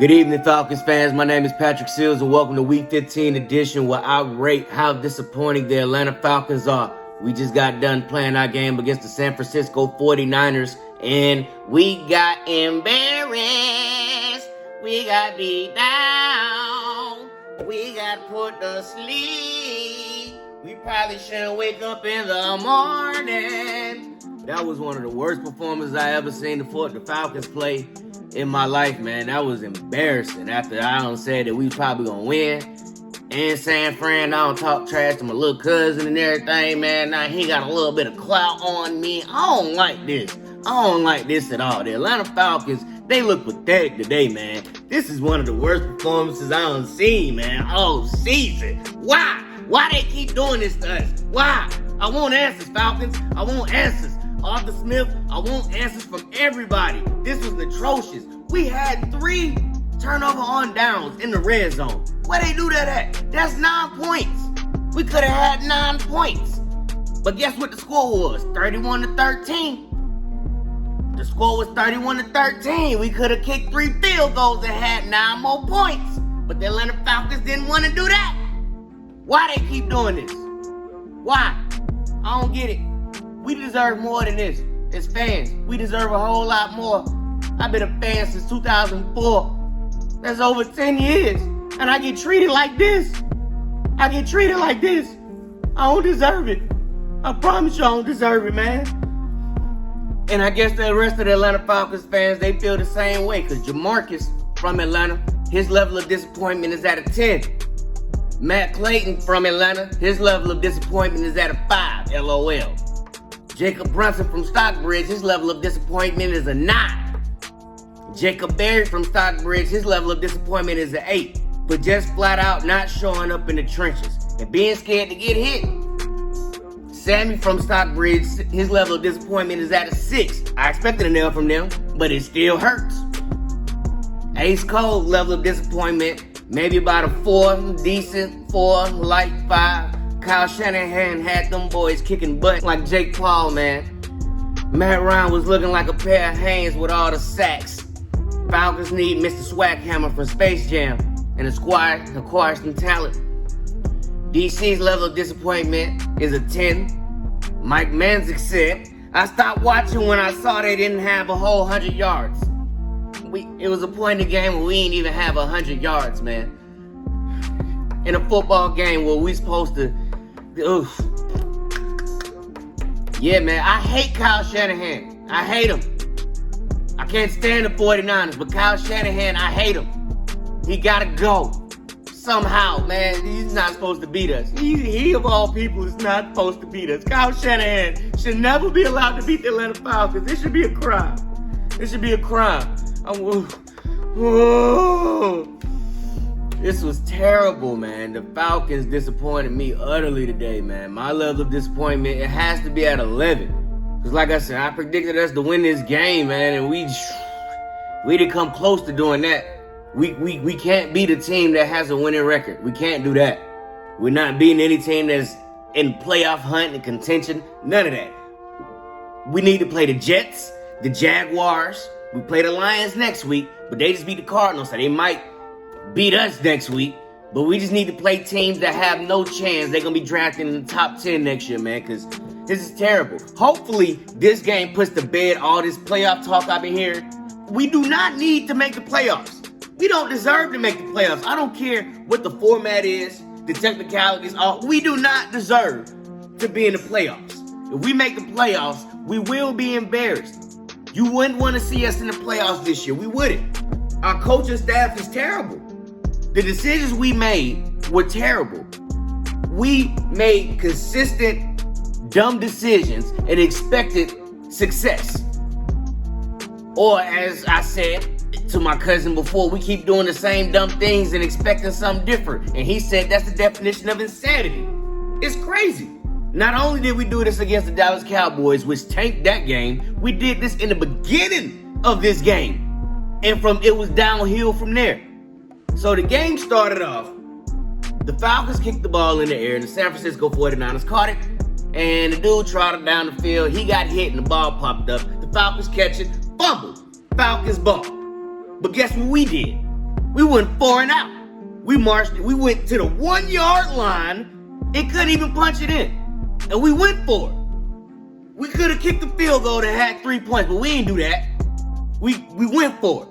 Good evening, Falcons fans. My name is Patrick Seals, and welcome to Week 15 edition, where I rate how disappointing the Atlanta Falcons are. We just got done playing our game against the San Francisco 49ers, and we got embarrassed. We got beat down. We got put to sleep. We probably shouldn't wake up in the morning. That was one of the worst performances I ever seen the Falcons play in my life, man. That was embarrassing. After I said that we was probably gonna win. And San Fran, I don't talk trash to my little cousin and everything, man. Now he got a little bit of clout on me. I don't like this. I don't like this at all. The Atlanta Falcons, they look pathetic today, man. This is one of the worst performances I done seen, man, all season. Why? Why they keep doing this to us? Why? I want answers, Falcons. I want answers. Arthur Smith, I want answers from everybody. This was atrocious. We had 3 turnover on downs in the red zone. Where they do that at? That's 9 points. We could have had 9 points. But guess what the score was? 31-13. The score was 31-13. We could have kicked 3 field goals and had 9 more points. But the Atlanta Falcons didn't want to do that. Why they keep doing this? Why? I don't get it. We deserve more than this. As fans, we deserve a whole lot more. I've been a fan since 2004. That's over 10 years. And I get treated like this. I get treated like this. I don't deserve it. I promise you I don't deserve it, man. And I guess the rest of the Atlanta Falcons fans, they feel the same way. Because Jamarcus from Atlanta, his level of disappointment is at a 10. Matt Clayton from Atlanta, his level of disappointment is at a 5. LOL. Jacob Brunson from Stockbridge, his level of disappointment is a 9. Jacob Berry from Stockbridge, his level of disappointment is an 8. But just flat out not showing up in the trenches and being scared to get hit. Sammy from Stockbridge, his level of disappointment is at a 6. I expected a nail from them, but it still hurts. Ace Cole, level of disappointment, maybe about a 4, decent 4, light 5. Kyle Shanahan had them boys kicking butt like Jake Paul, man. Matt Ryan was looking like a pair of hands with all the sacks. Falcons need Mr. Swaghammer from Space Jam and acquire some talent. DC's level of disappointment is a 10. Mike Manzik said, I stopped watching when I saw they didn't have a whole 100 yards. It was a point in the game where we didn't even have 100 yards, man. In a football game where we supposed to... Oof. Yeah, man, I hate Kyle Shanahan. I hate him. I can't stand the 49ers, but Kyle Shanahan, I hate him. He gotta go. Somehow, man, he's not supposed to beat us. He of all people is not supposed to beat us. Kyle Shanahan should never be allowed to beat the Atlanta Falcons. This should be a crime. This should be a crime. This was terrible, man. The Falcons disappointed me utterly today, man. My level of disappointment, it has to be at 11. Because like I said, I predicted us to win this game, man, and we didn't come close to doing that. We can't beat a team that has a winning record. We can't do that. We're not beating any team that's in playoff hunt and contention. None of that. We need to play the Jets, the Jaguars. We play the Lions next week, but they just beat the Cardinals, so they might beat us next week. But we just need to play teams that have no chance. They're going to be drafted in the top 10 next year, man, because this is terrible. Hopefully, this game puts to bed all this playoff talk I've been hearing. We do not need to make the playoffs. We don't deserve to make the playoffs. I don't care what the format is, the technicalities are. We do not deserve to be in the playoffs. If we make the playoffs, we will be embarrassed. You wouldn't want to see us in the playoffs this year. We wouldn't. Our coaching staff is terrible. The decisions we made were terrible. We made consistent, dumb decisions and expected success. Or as I said to my cousin before, we keep doing the same dumb things and expecting something different. And he said that's the definition of insanity. It's crazy. Not only did we do this against the Dallas Cowboys, which tanked that game, we did this in the beginning of this game. And it was downhill from there. So the game started off. The Falcons kicked the ball in the air, and the San Francisco 49ers caught it. And the dude trotted down the field. He got hit, and the ball popped up. The Falcons catch it, fumble. Falcons ball. But guess what we did? We went 4 and out. We went to the 1 yard line and couldn't even punch it in. And we went for it. We could have kicked the field goal and had 3 points, but we didn't do that. We went for it.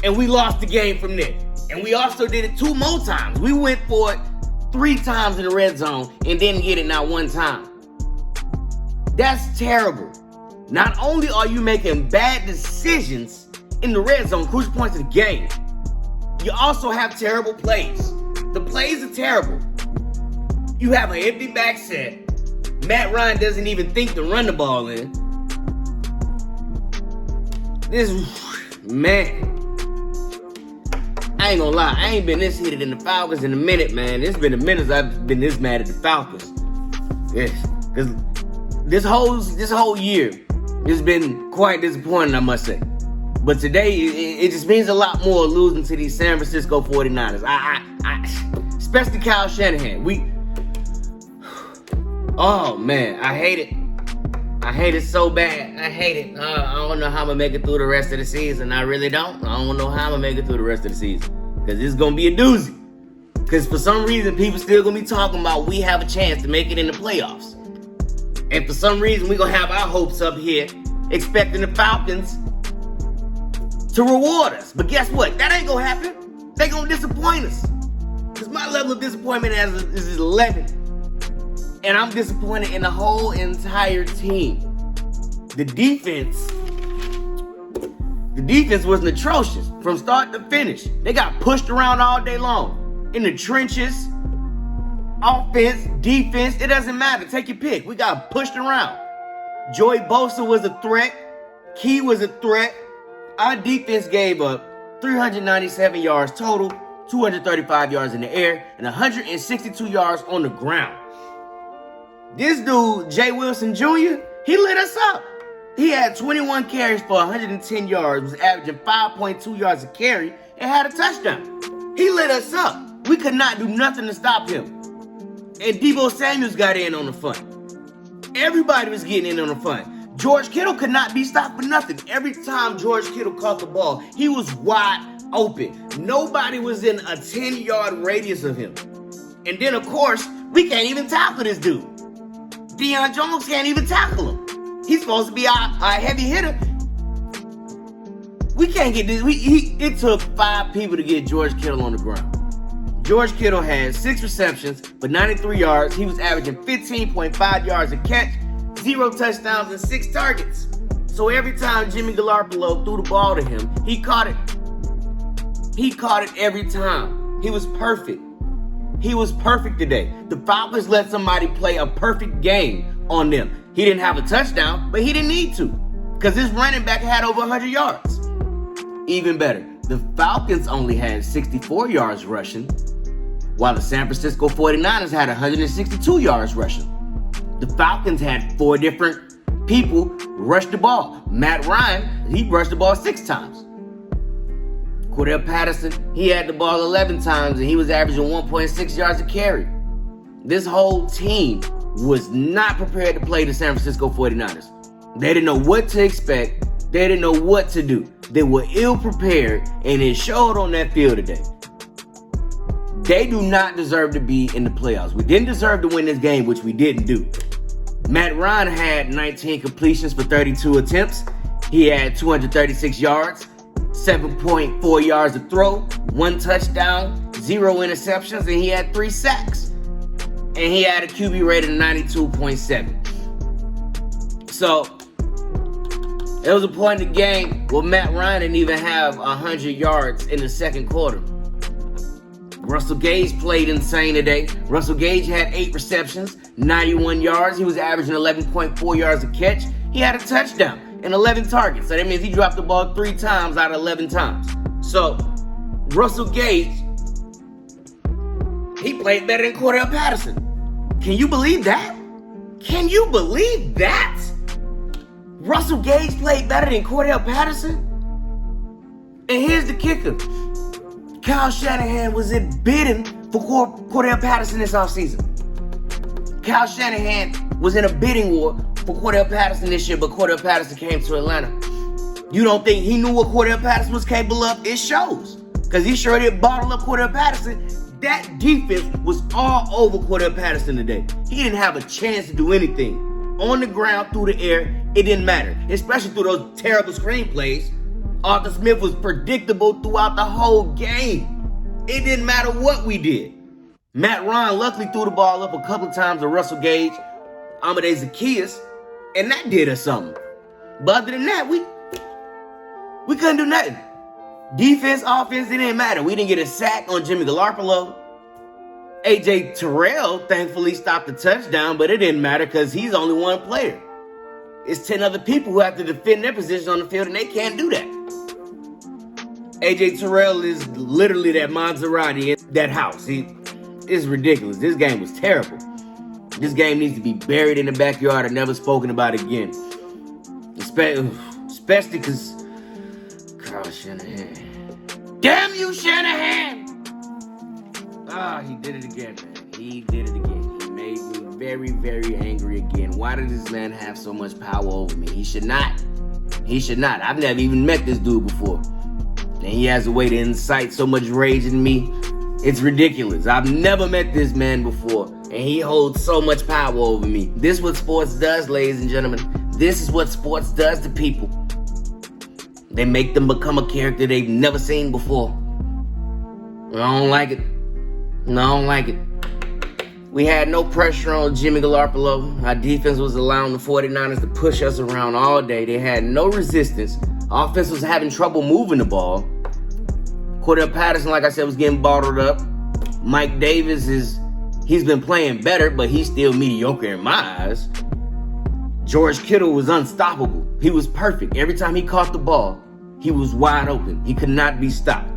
And we lost the game from there. And we also did it 2 more times. We went for it 3 times in the red zone and didn't get it not 1 time. That's terrible. Not only are you making bad decisions in the red zone, crucial points of the game, you also have terrible plays. The plays are terrible. You have an empty back set. Matt Ryan doesn't even think to run the ball in. Man. I ain't gonna lie, I ain't been this heated in the Falcons in a minute, man. It's been a minute I've been this mad at the Falcons. Yes, because this whole year has been quite disappointing, I must say. But today, it just means a lot more losing to these San Francisco 49ers. Especially Kyle Shanahan. Oh man, I hate it. I hate it so bad. I hate it. I don't know how I'm going to make it through the rest of the season. I really don't. I don't know how I'm going to make it through the rest of the season. Because it's going to be a doozy. Because for some reason, people still going to be talking about we have a chance to make it in the playoffs. And for some reason, we're going to have our hopes up here, expecting the Falcons to reward us. But guess what? That ain't going to happen. They're going to disappoint us. Because my level of disappointment is 11. And I'm disappointed in the whole entire team. The defense was atrocious from start to finish. They got pushed around all day long. In the trenches, offense, defense, it doesn't matter. Take your pick. We got pushed around. Joey Bosa was a threat. Key was a threat. Our defense gave up 397 yards total, 235 yards in the air, and 162 yards on the ground. This dude, Jay Wilson Jr., he lit us up. He had 21 carries for 110 yards, was averaging 5.2 yards a carry, and had a touchdown. He lit us up. We could not do nothing to stop him. And Deebo Samuels got in on the fun. Everybody was getting in on the fun. George Kittle could not be stopped for nothing. Every time George Kittle caught the ball, he was wide open. Nobody was in a 10-yard radius of him. And then, of course, we can't even tackle this dude. Deion Jones can't even tackle him. He's supposed to be our heavy hitter. We can't get this. It took 5 people to get George Kittle on the ground. George Kittle had 6 receptions for 93 yards. He was averaging 15.5 yards a catch, 0 touchdowns, and 6 targets. So every time Jimmy Garoppolo threw the ball to him, he caught it. He caught it every time. He was perfect. He was perfect today. The Falcons let somebody play a perfect game on them. He didn't have a touchdown, but he didn't need to because his running back had over 100 yards. Even better, the Falcons only had 64 yards rushing, while the San Francisco 49ers had 162 yards rushing. The Falcons had 4 different people rush the ball. Matt Ryan, he rushed the ball 6 times. Cordell Patterson, he had the ball 11 times and he was averaging 1.6 yards a carry. This whole team was not prepared to play the San Francisco 49ers. They didn't know what to expect. They didn't know what to do. They were ill-prepared, and it showed on that field today. They do not deserve to be in the playoffs. We didn't deserve to win this game, which we didn't do. Matt Ryan had 19 completions for 32 attempts. He had 236 yards, 7.4 yards to throw, 1 touchdown, 0 interceptions, and he had 3 sacks. And he had a QB rating of 92.7. So, there was a point in the game where Matt Ryan didn't even have 100 yards in the second quarter. Russell Gage played insane today. Russell Gage had 8 receptions, 91 yards. He was averaging 11.4 yards a catch. He had a touchdown and 11 targets. So that means he dropped the ball 3 times out of 11 times. So, Russell Gage, he played better than Cordell Patterson. Can you believe that? Can you believe that? Russell Gage played better than Cordell Patterson? And here's the kicker. Kyle Shanahan was in bidding for Cordell Patterson this offseason. Kyle Shanahan was in a bidding war for Cordell Patterson this year, but Cordell Patterson came to Atlanta. You don't think he knew what Cordell Patterson was capable of? It shows. because he sure did bottle up Cordell Patterson. That defense was all over Cordell Patterson today. He didn't have a chance to do anything. On the ground, through the air, it didn't matter. Especially through those terrible screenplays. Arthur Smith was predictable throughout the whole game. It didn't matter what we did. Matt Ryan luckily threw the ball up a couple of times to Russell Gage, Amade Zaccheaus, and that did us something. But other than that, we couldn't do nothing. Defense, offense, it didn't matter. We didn't get a sack on Jimmy Garoppolo. A.J. Terrell thankfully stopped the touchdown, but it didn't matter because he's only one player. It's 10 other people who have to defend their position on the field, and they can't do that. A.J. Terrell is literally that Maserati in that house. It's ridiculous. This game was terrible. This game needs to be buried in the backyard and never spoken about again. Especially because Kyle Shanahan. Damn you, Shanahan! He did it again, man. He did it again. He made me very, very angry again. Why does this man have so much power over me? He should not. He should not. I've never even met this dude before. And he has a way to incite so much rage in me. It's ridiculous. I've never met this man before. And he holds so much power over me. This is what sports does, ladies and gentlemen. This is what sports does to people. They make them become a character they've never seen before. I don't like it. No, I don't like it. We had no pressure on Jimmy Garoppolo. Our defense was allowing the 49ers to push us around all day. They had no resistance. Offense was having trouble moving the ball. Cordell Patterson, like I said, was getting bottled up. Mike Davis he's been playing better, but he's still mediocre in my eyes. George Kittle was unstoppable. He was perfect. Every time he caught the ball, he was wide open. He could not be stopped.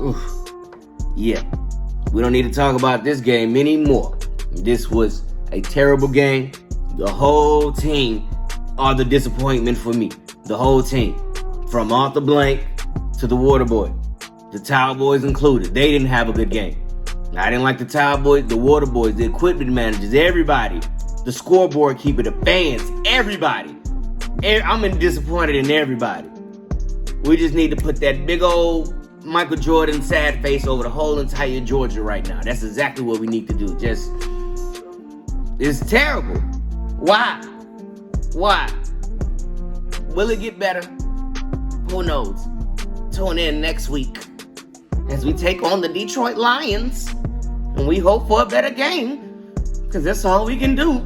Oof. Yeah. We don't need to talk about this game anymore. This was a terrible game. The whole team are the disappointment for me. The whole team. From Arthur Blank to the Water Boy. The Towel Boys included. They didn't have a good game. I didn't like the Towel Boys, the Water Boys, the equipment managers, everybody. The scoreboard keeper, the fans, everybody. I'm disappointed in everybody. We just need to put that big old Michael Jordan sad face over the whole entire Georgia right now. That's exactly what we need to do. It's terrible. Why? Will it get better? Who knows? Tune in next week as we take on the Detroit Lions and we hope for a better game because that's all we can do.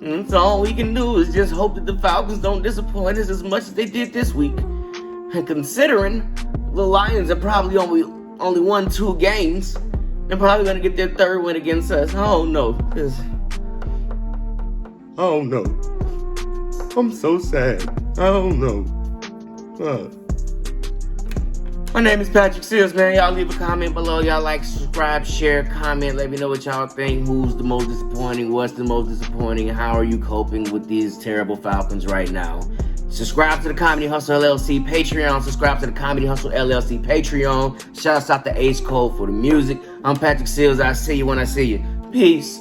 And that's all we can do is just hope that the Falcons don't disappoint us as much as they did this week. And considering the Lions are probably only won 2 games, they're probably going to get their 3rd win against us. I don't know. I'm so sad. I don't know. My name is Patrick Seals, man. Y'all leave a comment below. Y'all like, subscribe, share, comment. Let me know what y'all think. Who's the most disappointing? What's the most disappointing? How are you coping with these terrible Falcons right now? Subscribe to the Comedy Hustle LLC Patreon. Subscribe to the Comedy Hustle LLC Patreon. Shout out to Ace Code for the music. I'm Patrick Seals. I see you when I see you. Peace.